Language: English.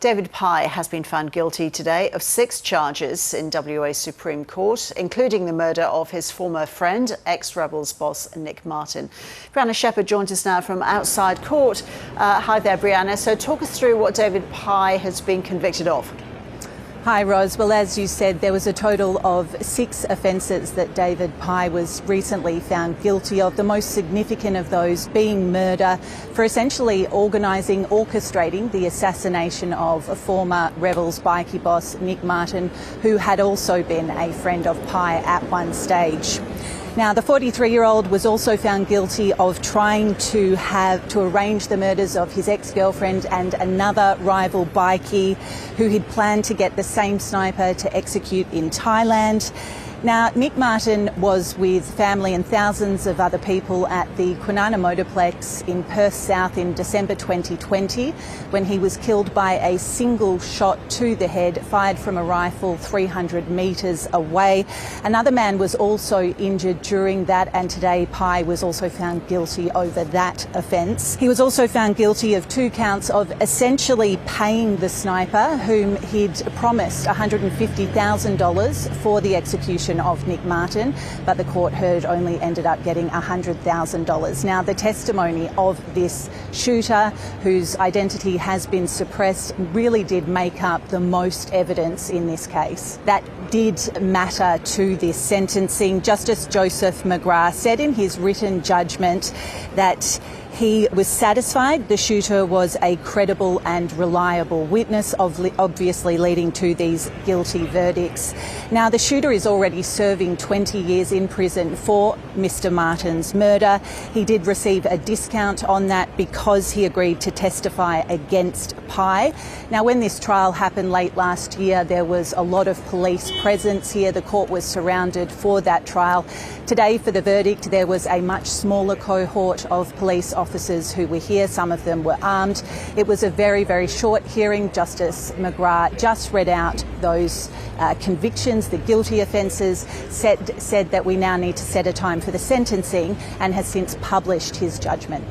David Pye has been found guilty today of 6 charges in WA Supreme Court, including the murder of his former friend, ex-Rebels boss Nick Martin. Brianna Shepherd joins us now from outside court. Hi there, Brianna. So talk us through what David Pye has been convicted of. Hi, Ros. Well, as you said, there was a total of 6 offences that David Pye was recently found guilty of, the most significant of those being murder for essentially orchestrating the assassination of a former Rebels Bikie boss, Nick Martin, who had also been a friend of Pye at one stage. Now, the 43-year-old was also found guilty of trying to arrange the murders of his ex-girlfriend and another rival bikie who he'd planned to get the same sniper to execute in Thailand. Now, Nick Martin was with family and thousands of other people at the Kwinana Motorplex in Perth South in December 2020 when he was killed by a single shot to the head fired from a rifle 300 metres away. Another man was also injured during that, and today Pye was also found guilty over that offence. He was also found guilty of 2 counts of essentially paying the sniper, whom he'd promised $150,000 for the execution of Nick Martin, but the court heard only ended up getting $100,000. Now, the testimony of this shooter, whose identity has been suppressed, really did make up the most evidence in this case. That did matter to this sentencing. Justice Joseph McGrath said in his written judgment that he was satisfied the shooter was a credible and reliable witness, obviously leading to these guilty verdicts. Now, the shooter is already serving 20 years in prison for Mr. Martin's murder. He did receive a discount on that because he agreed to testify against Pye. Now, when this trial happened late last year, there was a lot of police presence here. The court was surrounded for that trial. Today, for the verdict, there was a much smaller cohort of police officers who were here. Some of them were armed. It was a very, very short hearing. Justice McGrath just read out those convictions, the guilty offences, said that we now need to set a time for the sentencing, and has since published his judgment.